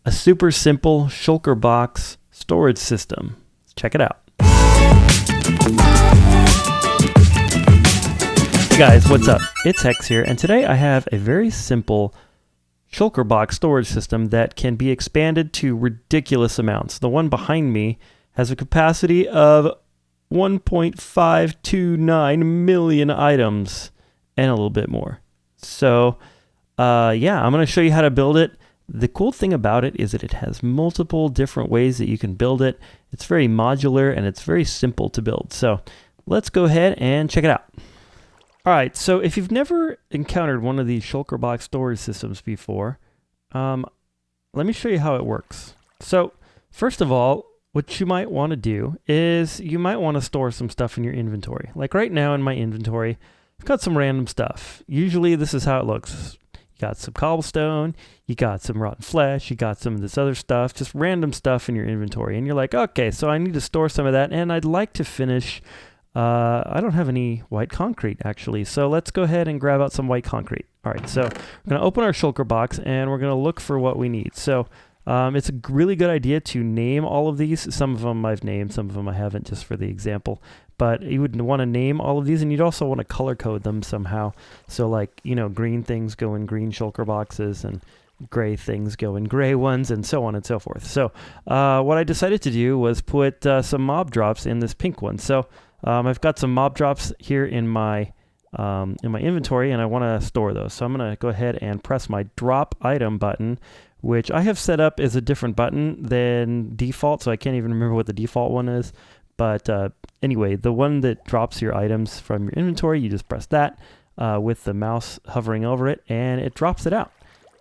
a super simple Shulker box storage system. Let's check it out. Hey guys, what's up? It's Hex here, and today I have a very simple Shulker box storage system that can be expanded to ridiculous amounts. The one behind me has a capacity of 1.529 million items and a little bit more. So yeah, I'm going to show you how to build it. The cool thing about it is that it has multiple different ways that you can build it. It's very modular and it's very simple to build. So let's go ahead and check it out. All right, so if you've never encountered one of these Shulker box storage systems before, let me show you how it works. So first of all, what you might want to do is you might want to store some stuff in your inventory. Like right now in my inventory, I've got some random stuff. Usually this is how it looks. You got some cobblestone, you got some rotten flesh, you got some of this other stuff, just random stuff in your inventory. And you're like, okay, so I need to store some of that and I'd like to finish. I don't have any white concrete actually. So let's go ahead and grab out some white concrete. All right, so we're going to open our Shulker box and we're going to look for what we need. So it's a really good idea to name all of these. Some of them I've named, some of them I haven't, just for the example. But you would want to name all of these, and you'd also want to color code them somehow. So like, you know, green things go in green Shulker boxes, and gray things go in gray ones, and so on and so forth. So what I decided to do was put some mob drops in this pink one. So I've got some mob drops here in my inventory, and I want to store those. So I'm going to go ahead and press my drop item button, which I have set up as a different button than default, so I can't even remember what the default one is. But anyway, the one that drops your items from your inventory, you just press that with the mouse hovering over it, and it drops it out.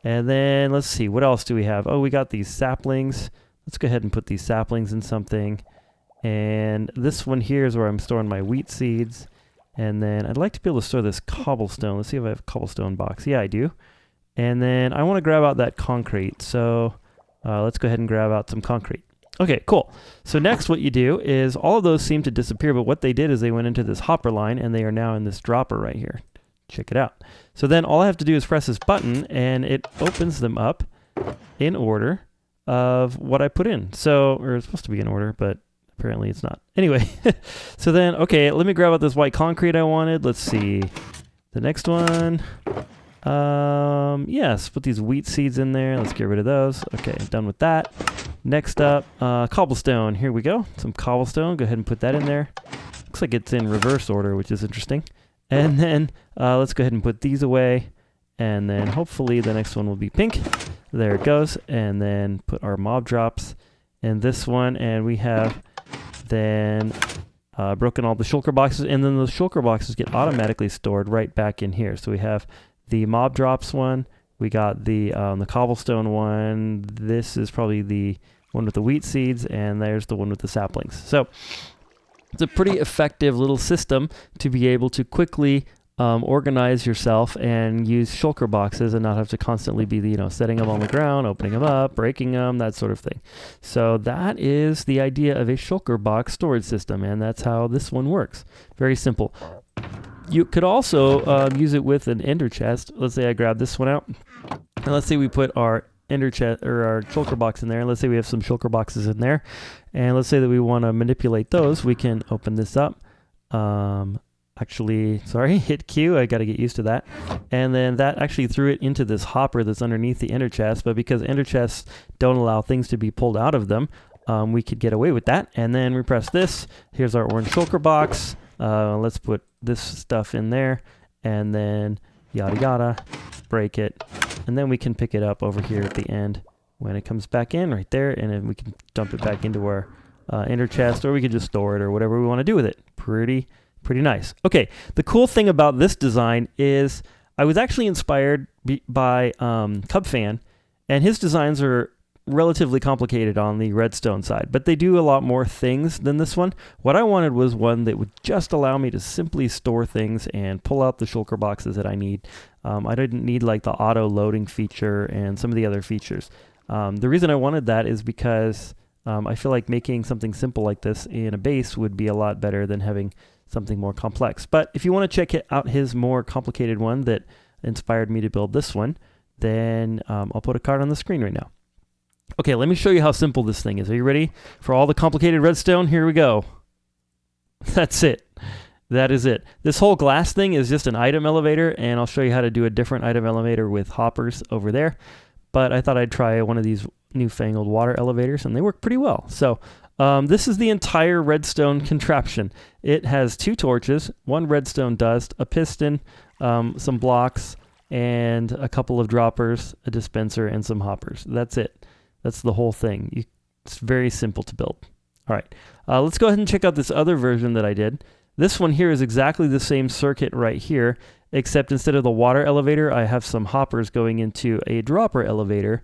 And then let's see, what else do we have? Oh, we got these saplings. Let's go ahead and put these saplings in something. And this one here is where I'm storing my wheat seeds. And then I'd like to be able to store this cobblestone. Let's see if I have a cobblestone box. Yeah, I do. And then I want to grab out that concrete. So let's go ahead and grab out some concrete. Okay, cool. So next what you do is all of those seem to disappear, but what they did is they went into this hopper line and they are now in this dropper right here. Check it out. So then all I have to do is press this button and it opens them up in order of what I put in. So, or it's supposed to be in order, but apparently it's not. Anyway, so then, okay, let me grab out this white concrete I wanted. Let's see. The next one. Yes, put these wheat seeds in there. Let's get rid of those. Okay, done with that. Next up, cobblestone. Here we go. Some cobblestone. Go ahead and put that in there. Looks like it's in reverse order, which is interesting. And then let's go ahead and put these away. And then hopefully the next one will be pink. There it goes. And then put our mob drops in this one. And we have then broken all the Shulker boxes. And then those Shulker boxes get automatically stored right back in here. So we have the mob drops one. We got the cobblestone one. This is probably the one with the wheat seeds. And there's the one with the saplings. So it's a pretty effective little system to be able to quickly organize yourself and use Shulker boxes and not have to constantly be, setting them on the ground, opening them up, breaking them, that sort of thing. So that is the idea of a Shulker box storage system, and that's how this one works. Very simple. You could also use it with an ender chest. Let's say I grab this one out, and let's say we put our ender chest or our Shulker box in there. And let's say we have some Shulker boxes in there, and let's say that we want to manipulate those. We can open this up. Actually, sorry, hit Q. I got to get used to that. And then that actually threw it into this hopper that's underneath the ender chest. But because ender chests don't allow things to be pulled out of them, we could get away with that. And then we press this. Here's our orange Shulker box. Let's put this stuff in there, and then yada yada, break it, and then we can pick it up over here at the end when it comes back in right there, and then we can dump it back into our ender chest, or we could just store it or whatever we want to do with it. Pretty nice. Okay, the cool thing about this design is I was actually inspired by Cubfan, and his designs are relatively complicated on the redstone side, but they do a lot more things than this one. What I wanted was one that would just allow me to simply store things and pull out the Shulker boxes that I need. I didn't need like the auto loading feature and some of the other features. The reason I wanted that is because I feel like making something simple like this in a base would be a lot better than having something more complex. But if you want to check out his more complicated one that inspired me to build this one, then I'll put a card on the screen right now. Okay, let me show you how simple this thing is. Are you ready for all the complicated redstone? Here we go. That's it. That is it. This whole glass thing is just an item elevator, and I'll show you how to do a different item elevator with hoppers over there. But I thought I'd try one of these newfangled water elevators, and they work pretty well. So this is the entire redstone contraption. It has 2 torches, 1 redstone dust, a piston, some blocks, and a couple of droppers, a dispenser, and some hoppers. That's it. That's the whole thing. It's very simple to build. All right, let's go ahead and check out this other version that I did. This one here is exactly the same circuit right here, except instead of the water elevator, I have some hoppers going into a dropper elevator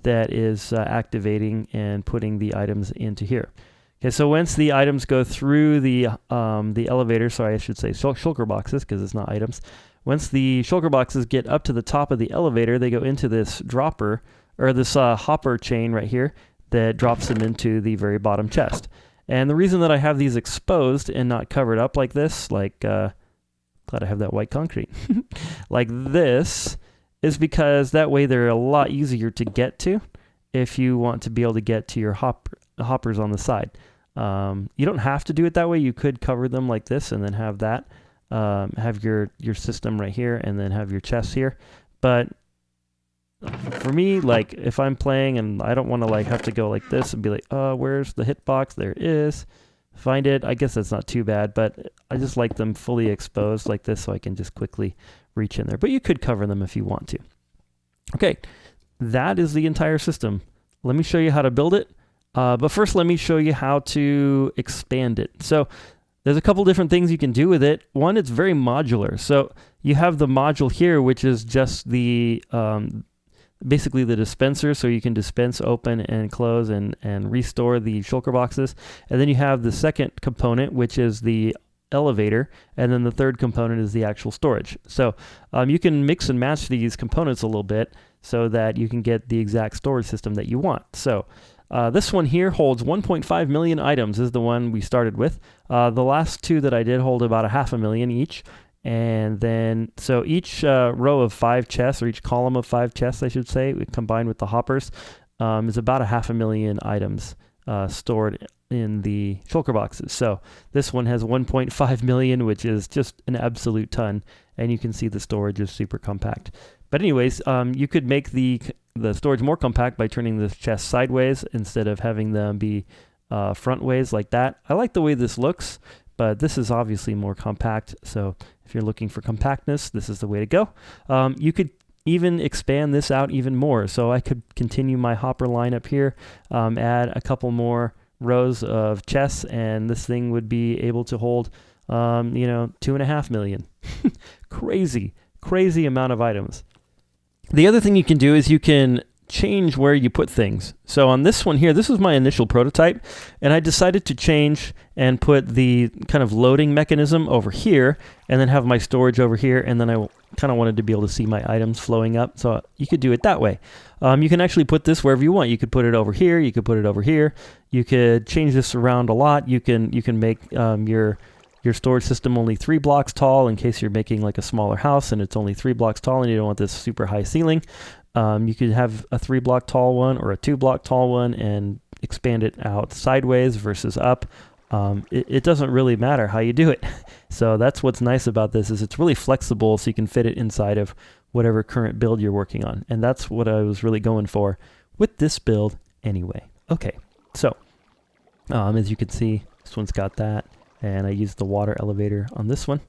that is activating and putting the items into here. Okay, so once the items go through the elevator, sorry, I should say shulker boxes because it's not items. Once the shulker boxes get up to the top of the elevator, they go into this dropper, or this hopper chain right here that drops them into the very bottom chest. And the reason that I have these exposed and not covered up like this, like, glad I have that white concrete, like this, is because that way they're a lot easier to get to if you want to be able to get to your hoppers on the side. You don't have to do it that way. You could cover them like this and then have that, have your system right here and then have your chest here. But for me, like if I'm playing and I don't want to like have to go like this and be like, where's the hitbox? There it is. Find it. I guess that's not too bad, but I just like them fully exposed like this so I can just quickly reach in there. But you could cover them if you want to. Okay, that is the entire system. Let me show you how to build it. But first, let me show you how to expand it. So there's a couple different things you can do with it. One, it's very modular. So you have the module here, which is just the basically the dispenser, so you can dispense, open, and close, and restore the shulker boxes. And then you have the second component, which is the elevator, and then the third component is the actual storage. So you can mix and match these components a little bit so that you can get the exact storage system that you want. So this one here holds 1.5 million items, is the one we started with. The last 2 that I did hold about 500,000 each. And then, so each row of 5 chests, or each column of 5 chests, I should say, combined with the hoppers, is about 500,000 items stored in the shulker boxes. So this one has 1.5 million, which is just an absolute ton. And you can see the storage is super compact. But anyways, you could make the storage more compact by turning the chest sideways instead of having them be front ways like that. I like the way this looks, but this is obviously more compact. So if you're looking for compactness, this is the way to go. You could even expand this out even more. So I could continue my hopper line up here, add a couple more rows of chests, and this thing would be able to hold, 2.5 million. Crazy amount of items. The other thing you can do is you can change where you put things. So on this one here, this was my initial prototype, and I decided to change and put the kind of loading mechanism over here, and then have my storage over here, and then I kind of wanted to be able to see my items flowing up, so you could do it that way. You can actually put this wherever you want. You could put it over here, you could put it over here, you could change this around a lot. You can make your storage system only 3 blocks tall in case you're making like a smaller house and it's only 3 blocks tall and you don't want this super high ceiling. You could have a 3 block tall one or a 2 block tall one and expand it out sideways versus up. It doesn't really matter how you do it. So that's what's nice about this, is it's really flexible, so you can fit it inside of whatever current build you're working on. And that's what I was really going for with this build anyway. Okay, so as you can see, this one's got that, and I used the water elevator on this one.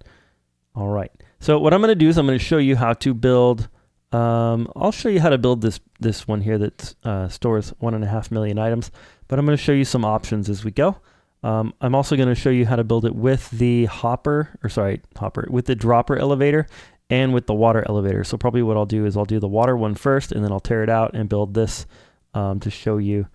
All right, so what I'm going to do is I'm going to show you how to build. I'll show you how to build this one here that stores 1.5 million items, but I'm going to show you some options as we go. I'm also going to show you how to build it with the with the dropper elevator and with the water elevator. So probably what I'll do is I'll do the water one first, and then I'll tear it out and build this to show you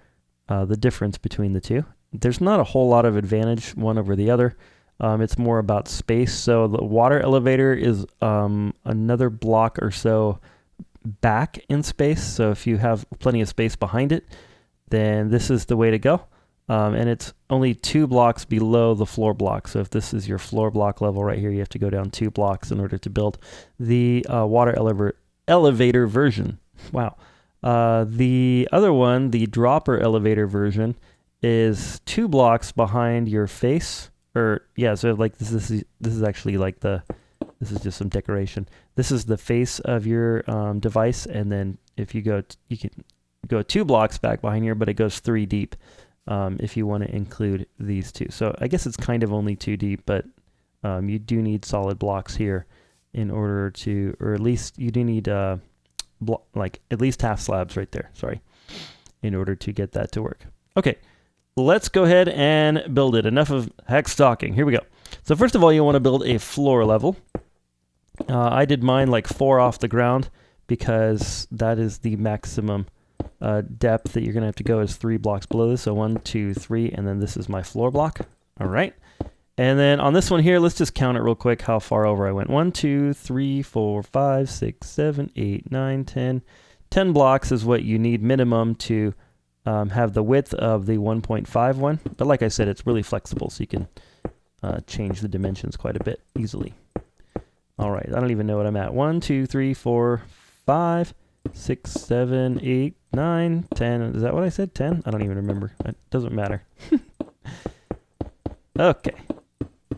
the difference between the two. There's not a whole lot of advantage one over the other. It's more about space. So the water elevator is another block or so back in space. So if you have plenty of space behind it, then this is the way to go. And it's only 2 blocks below the floor block. So if this is your floor block level right here, you have to go down 2 blocks in order to build the water elevator version. Wow. The other one, the dropper elevator version, is 2 blocks behind your face. Or yeah, so like this is actually like this is just some decoration. This is the face of your device, and then if you go, you can go 2 blocks back behind here, but it goes 3 deep if you want to include these 2. So I guess it's kind of only 2 deep, but you do need solid blocks here in order to, or at least you do need like at least half slabs right there, sorry, in order to get that to work. Okay, let's go ahead and build it. Enough of hex talking, here we go. So first of all, you want to build a floor level. I did mine like 4 off the ground because that is the maximum depth that you're gonna have to go is 3 blocks below this. So 1, 2, 3, and then this is my floor block. All right. And then on this one here, let's just count it real quick how far over I went. 1, 2, 3, 4, 5, 6, 7, 8, 9, 10. 10 blocks is what you need minimum to have the width of the 1.5 one. But like I said, it's really flexible, so you can change the dimensions quite a bit easily. All right, I don't even know what I'm at. 1, 2, 3, 4, 5, 6, 7, 8, 9, 10. Is that what I said? 10? I don't even remember. It doesn't matter. Okay.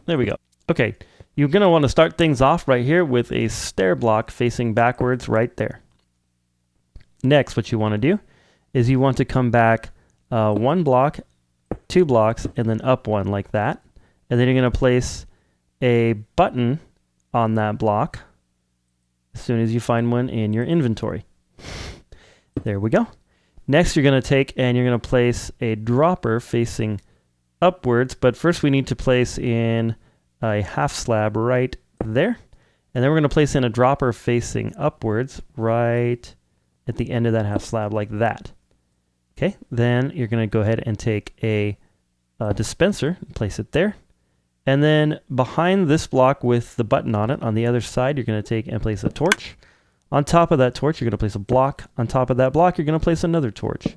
There we go. Okay, you're going to want to start things off right here with a stair block facing backwards right there. Next, what you want to do is you want to come back 1 block, 2 blocks, and then up 1 like that. And then you're going to place a button on that block as soon as you find one in your inventory. There we go. Next, you're going to take and you're going to place a dropper facing upwards, but first we need to place in a half slab right there, and then we're going to place in a dropper facing upwards right at the end of that half slab like that. Okay, then you're going to go ahead and take a dispenser and place it there, and then behind this block with the button on it on the other side, you're going to take and place a torch. On top of that torch, you're going to place a block. On top of that block, you're going to place another torch.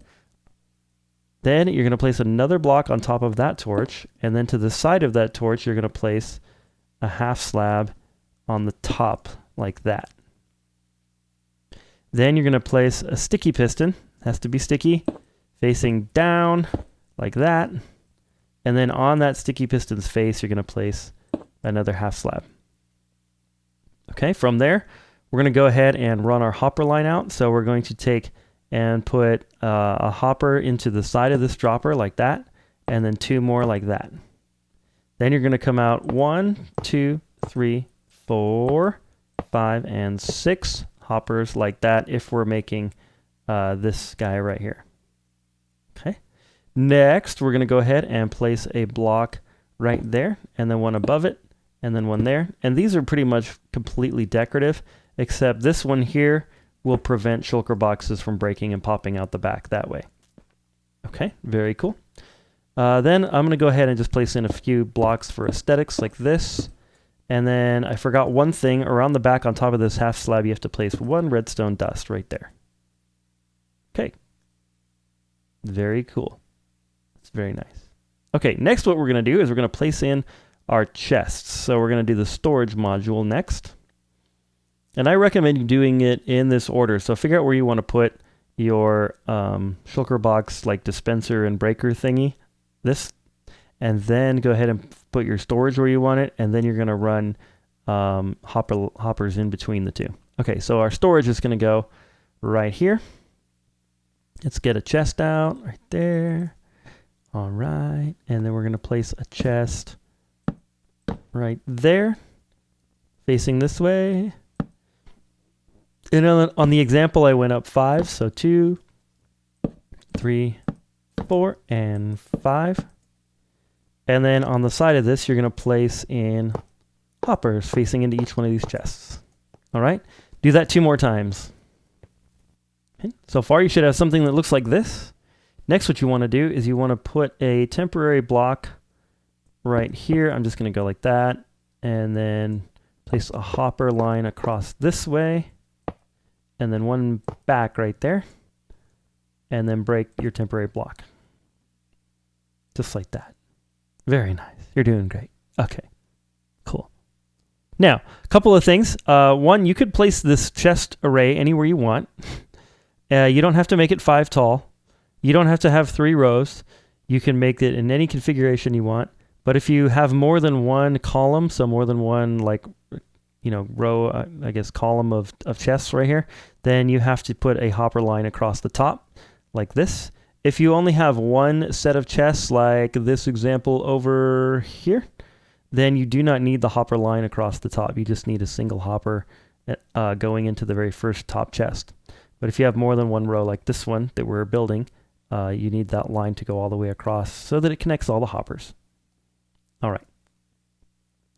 Then you're going to place another block on top of that torch, and then to the side of that torch, you're going to place a half slab on the top like that. Then you're going to place a sticky piston, has to be sticky, facing down like that. And then on that sticky piston's face, you're going to place another half slab. Okay, from there, we're going to go ahead and run our hopper line out. So we're going to take and put a hopper into the side of this dropper like that, and then 2 more like that. Then you're going to come out 1, 2, 3, 4, 5, and 6 hoppers like that if we're making this guy right here. Okay. Next, we're going to go ahead and place a block right there, and then 1 above it, and then 1 there. And these are pretty much completely decorative, except this one here will prevent shulker boxes from breaking and popping out the back that way. Okay, very cool. Then I'm going to go ahead and just place in a few blocks for aesthetics like this. And then I forgot one thing. Around the back on top of this half slab, you have to place 1 redstone dust right there. Okay. Very cool. It's very nice. Okay, next what we're going to do is we're going to place in our chests. So we're going to do the storage module next. And I recommend doing it in this order. So figure out where you want to put your shulker box like dispenser and breaker thingy. This. And then go ahead and put your storage where you want it. And then you're going to run hoppers in between the 2. Okay, so our storage is going to go right here. Let's get a chest out right there. All right. And then we're going to place a chest right there, facing this way. And on the example, I went up 5. So 2, 3, 4, and 5. And then on the side of this, you're going to place in hoppers facing into each one of these chests. All right. Do that 2 more times. Okay. So far, you should have something that looks like this. Next, what you want to do is you want to put a temporary block right here. I'm just going to go like that. And then place a hopper line across this way. And then 1 back right there. And then break your temporary block. Just like that. Very nice. You're doing great. Okay. Cool. Now, a couple of things. One, you could place this chest array anywhere you want. You don't have to make it 5 tall. You don't have to have 3 rows. You can make it in any configuration you want. But if you have more than one column, so more than one row, I guess column of chests right here, then you have to put a hopper line across the top like this. If you only have one set of chests like this example over here, then you do not need the hopper line across the top. You just need a single hopper going into the very first top chest. But if you have more than one row like this one that we're building, you need that line to go all the way across so that it connects all the hoppers. All right.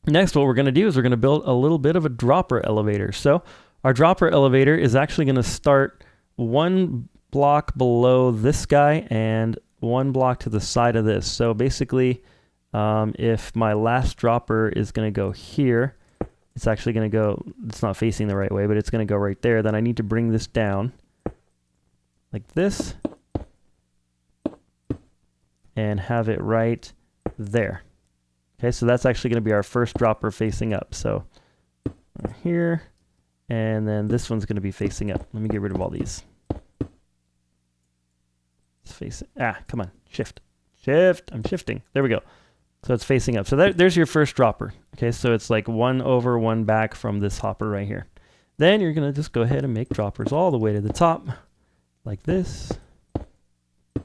Next, what we're going to do is we're going to build a little bit of a dropper elevator. So our dropper elevator is actually going to start 1 block below this guy and 1 block to the side of this. So basically, if my last dropper is going to go here, it's actually going to go, it's not facing the right way, but it's going to go right there. Then I need to bring this down like this and have it right there. Okay, so that's actually going to be our first dropper facing up. So here, and then this one's going to be facing up. Let me get rid of all these. Let's face it. Come on, shift. I'm shifting. There we go. So it's facing up. So there's your first dropper. Okay, so it's like 1 over 1 back from this hopper right here. Then you're going to just go ahead and make droppers all the way to the top, like this. I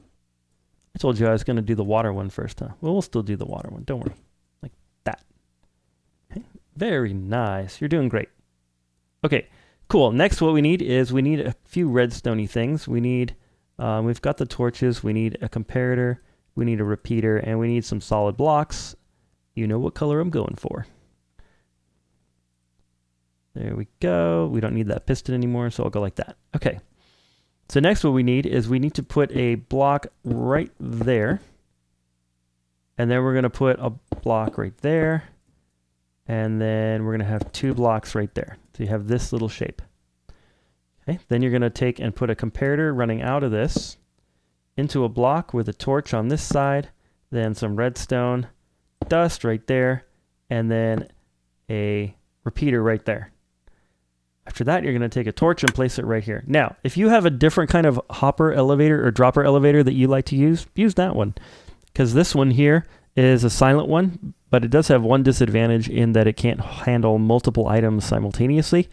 told you I was going to do the water one first, huh? Well, we'll still do the water one. Don't worry. Like that. Okay. Very nice. You're doing great. Okay, cool. Next, what we need is we need a few redstone-y things. We need, we've got the torches. We need a comparator. We need a repeater, and we need some solid blocks. You know what color I'm going for. There we go. We don't need that piston anymore, so I'll go like that. Okay. So next what we need is we need to put a block right there. And then we're going to put a block right there. And then we're going to have 2 blocks right there. So you have this little shape. Okay. Then you're going to take and put a comparator running out of this into a block with a torch on this side, then some redstone, dust right there, and then a repeater right there. After that, you're going to take a torch and place it right here. Now, if you have a different kind of hopper elevator or dropper elevator that you like to use that one. Because this one here is a silent one, but it does have one disadvantage in that it can't handle multiple items simultaneously.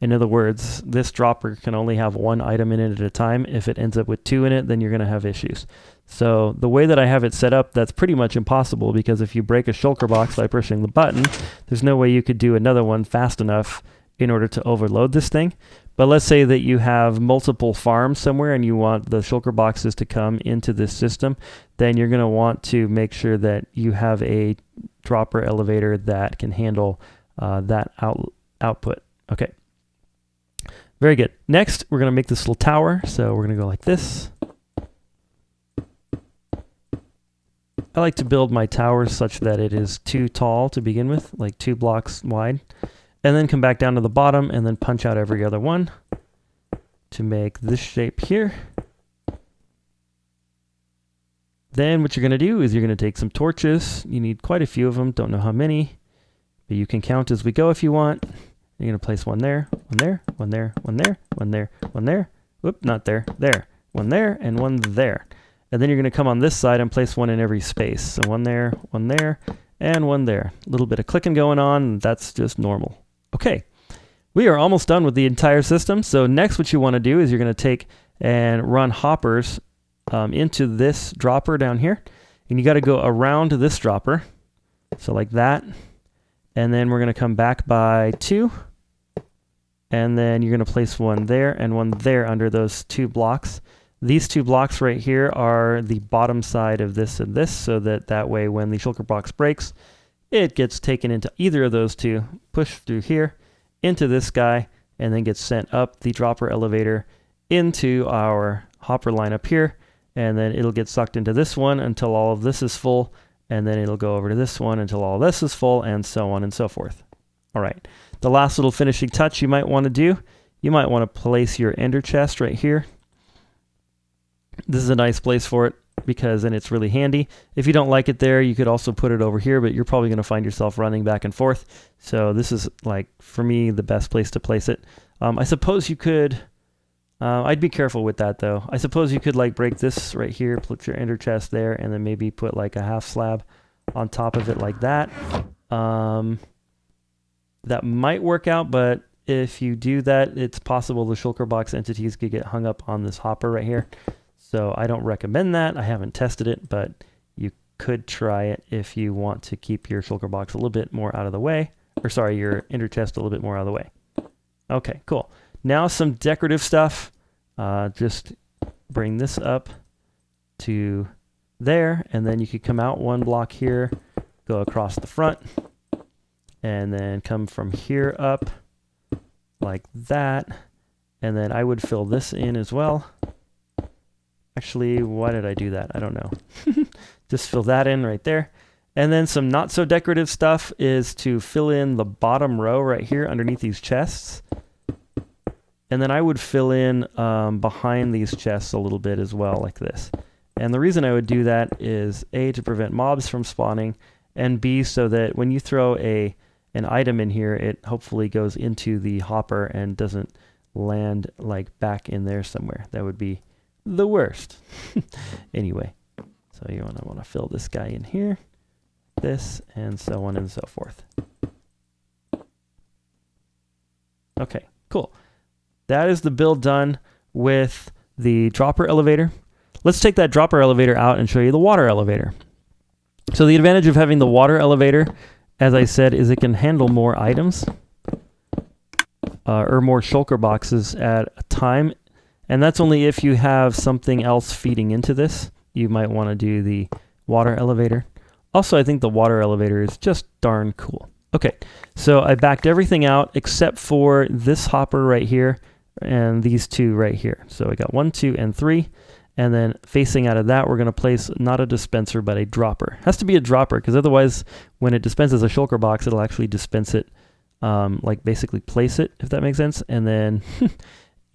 In other words, this dropper can only have 1 item in it at a time. If it ends up with 2 in it, then you're going to have issues. So the way that I have it set up, that's pretty much impossible, because if you break a shulker box by pushing the button, there's no way you could do another one fast enough in order to overload this thing. But let's say that you have multiple farms somewhere and you want the shulker boxes to come into this system, then you're going to want to make sure that you have a dropper elevator that can handle that output. Okay. Very good. Next, we're going to make this little tower. So we're going to go like this. I like to build my towers such that it is too tall to begin with, like 2 blocks wide. And then come back down to the bottom and then punch out every other one to make this shape here. Then what you're going to do is you're going to take some torches. You need quite a few of them. Don't know how many, but you can count as we go if you want. You're going to place one there, one there, one there, one there, one there, one there. Whoop, not there, there. One there, and one there. And then you're going to come on this side and place one in every space. So one there, and one there. A little bit of clicking going on. That's just normal. Okay, we are almost done with the entire system. So next what you want to do is you're going to take and run hoppers into this dropper down here. And you got to go around this dropper. So like that. And then we're going to come back by 2. And then you're going to place one there and one there under those 2 blocks. These 2 blocks right here are the bottom side of this and this, so that way when the shulker box breaks, it gets taken into either of those 2, pushed through here, into this guy, and then gets sent up the dropper elevator into our hopper line up here, and then it'll get sucked into this one until all of this is full, and then it'll go over to this one until all this is full, and so on and so forth. All right, the last little finishing touch you might want to do, you might want to place your ender chest right here. This is a nice place for it because then it's really handy. If you don't like it there, you could also put it over here, but you're probably going to find yourself running back and forth. So this is, like, for me, the best place to place it. I suppose you could I'd be careful with that though. I suppose you could like break this right here, put your ender chest there, and then maybe put like a half slab on top of it like that. That might work out, but if you do that, it's possible the Shulker box entities could get hung up on this hopper right here. So I don't recommend that. I haven't tested it, but you could try it if you want to keep your Shulker box a little bit more out of the way. Or sorry, your ender chest a little bit more out of the way. Okay, cool. Now some decorative stuff. Just bring this up to there, and then you could come out one block here, go across the front, and then come from here up like that. And then I would fill this in as well. Actually, why did I do that? I don't know. Just fill that in right there. And then some not so decorative stuff is to fill in the bottom row right here underneath these chests. And then I would fill in behind these chests a little bit as well, like this. And the reason I would do that is A, to prevent mobs from spawning, and B, so that when you throw an item in here, it hopefully goes into the hopper and doesn't land like back in there somewhere. That would be the worst. Anyway, so you want to fill this guy in here, this, and so on and so forth. Okay, cool. That is the build done with the dropper elevator. Let's take that dropper elevator out and show you the water elevator. So the advantage of having the water elevator, as I said, is it can handle more items or more shulker boxes at a time. And that's only if you have something else feeding into this. You might want to do the water elevator. Also, I think the water elevator is just darn cool. Okay, so I backed everything out except for this hopper right here and these two right here. So I got 1, 2, and 3. And then facing out of that, we're going to place not a dispenser, but a dropper. It has to be a dropper, because otherwise, when it dispenses a shulker box, it'll actually dispense it, like basically place it, if that makes sense. And then,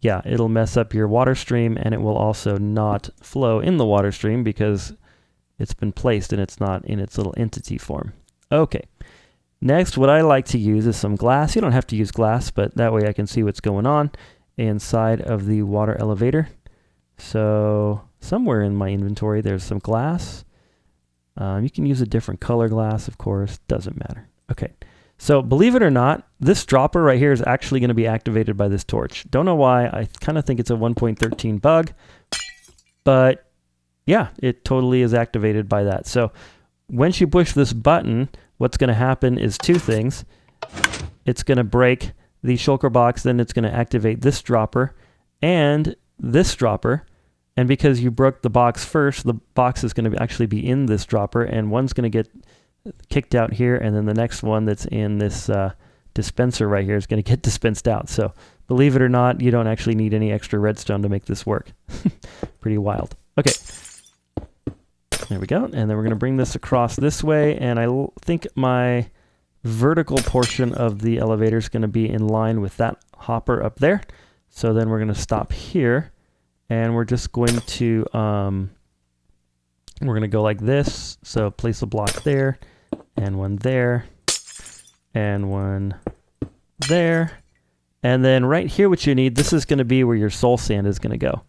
yeah, it'll mess up your water stream, and it will also not flow in the water stream because it's been placed and it's not in its little entity form. Okay. Next, what I like to use is some glass. You don't have to use glass, but that way I can see what's going on inside of the water elevator. So somewhere in my inventory, there's some glass. You can use a different color glass, of course. Doesn't matter. Okay. So believe it or not, this dropper right here is actually going to be activated by this torch. Don't know why. I kind of think it's a 1.13 bug. But yeah, it totally is activated by that. So once you push this button, what's going to happen is two things. It's going to break the shulker box, then it's going to activate this dropper and this dropper. And because you broke the box first, the box is going to actually be in this dropper, and one's going to get kicked out here, and then the next one that's in this dispenser right here is going to get dispensed out. So believe it or not, you don't actually need any extra redstone to make this work. Pretty wild. Okay. There we go. And then we're going to bring this across this way, and I think my vertical portion of the elevator is going to be in line with that hopper up there. So then we're going to stop here, and we're just going to we're going to go like this. So place a block there, and one there, and one there. And then right here, what you need, this is going to be where your soul sand is going to go.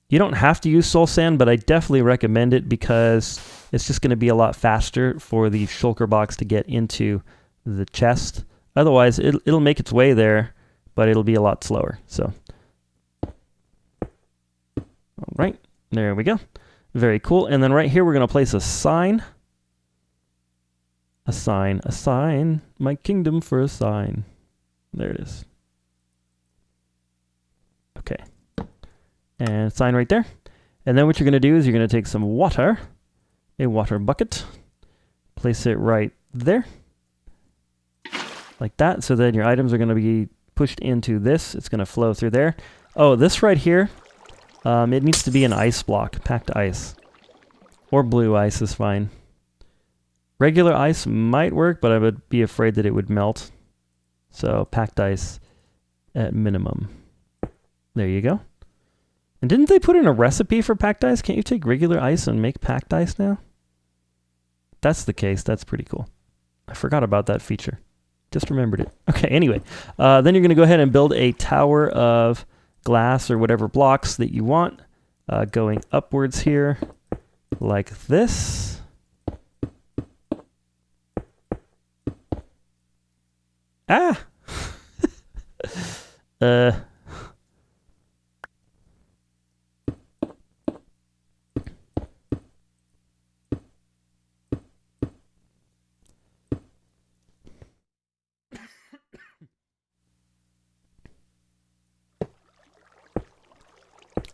You don't have to use soul sand, but I definitely recommend it because it's just going to be a lot faster for the shulker box to get into the chest. Otherwise, it'll make its way there, but it'll be a lot slower. So, all right, there we go. Very cool. And then right here, we're going to place a sign. A sign, my kingdom for a sign. There it is. Okay. And sign right there. And then what you're going to do is you're going to take some water, a water bucket, place it right there, like that. So then your items are going to be pushed into this. It's going to flow through there. Oh, this right here, it needs to be an ice block, packed ice. Or blue ice is fine. Regular ice might work, but I would be afraid that it would melt. So packed ice at minimum. There you go. And didn't they put in a recipe for packed ice? Can't you take regular ice and make packed ice now? If that's the case, that's pretty cool. I forgot about that feature. Just remembered it. Okay, anyway. Then you're going to go ahead and build a tower of glass or whatever blocks that you want, going upwards here like this. Ah!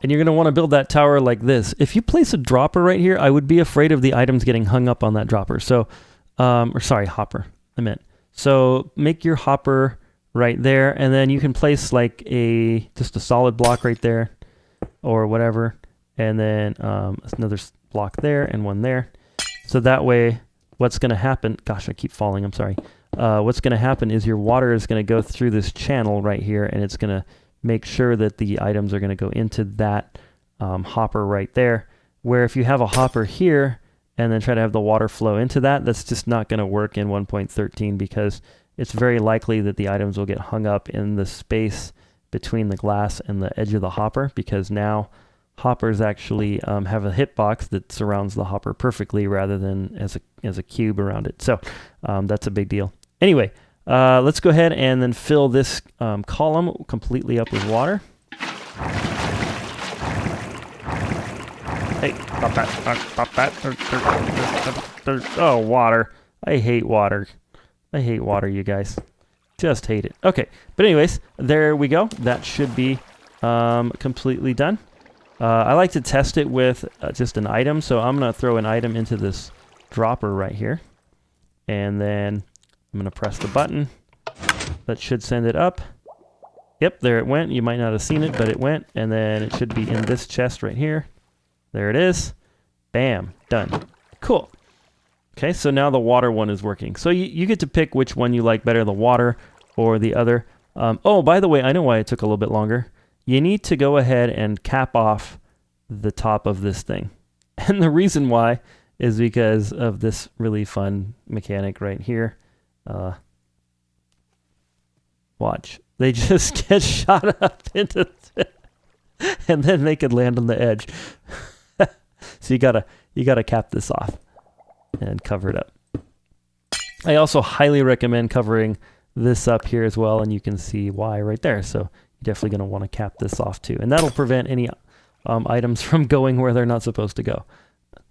And you're going to want to build that tower like this. If you place a dropper right here, I would be afraid of the items getting hung up on that dropper. So, or sorry, hopper, I meant. So make your hopper right there, and then you can place like just a solid block right there or whatever. And then another block there and one there. So that way, what's going to happen, gosh, I keep falling, I'm sorry. What's going to happen is your water is going to go through this channel right here, and it's going to make sure that the items are going to go into that hopper right there. Where if you have a hopper here and then try to have the water flow into that, that's just not going to work in 1.13 because it's very likely that the items will get hung up in the space between the glass and the edge of the hopper, because now hoppers actually have a hitbox that surrounds the hopper perfectly rather than as a cube around it. So that's a big deal. Anyway, let's go ahead and then fill this column completely up with water. Hey, stop that, stop that. Oh, water. I hate water. I hate water, you guys. Just hate it. Okay, but anyways, there we go. That should be completely done. I like to test it with just an item, so I'm going to throw an item into this dropper right here. And then I'm going to press the button. That should send it up. Yep, there it went. You might not have seen it, but it went. And then it should be in this chest right here. There it is. Bam. Done. Cool. Okay, so now the water one is working. So you get to pick which one you like better, the water or the other. Oh, by the way, I know why it took a little bit longer. You need to go ahead and cap off the top of this thing. And the reason why is because of this really fun mechanic right here. Watch. They just get shot up into and then they could land on the edge. So you gotta cap this off and cover it up. I also highly recommend covering this up here as well, and you can see why right there. So you're definitely going to want to cap this off too, and that'll prevent any items from going where they're not supposed to go.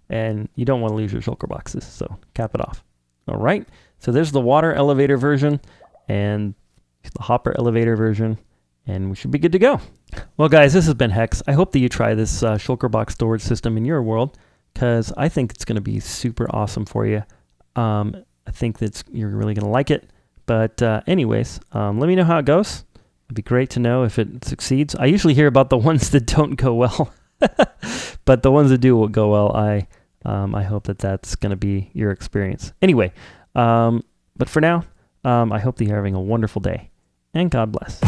And you don't want to lose your shulker boxes, so cap it off. All right, so there's the water elevator version and the hopper elevator version, and we should be good to go. Well, guys, this has been Hex. I hope that you try this shulker box storage system in your world, because I think it's going to be super awesome for you. I think that you're really going to like it. But anyways, let me know how it goes. It'd be great to know if it succeeds. I usually hear about the ones that don't go well, but the ones that do will go well, I hope that that's going to be your experience. Anyway, but for now, I hope that you're having a wonderful day, and God bless.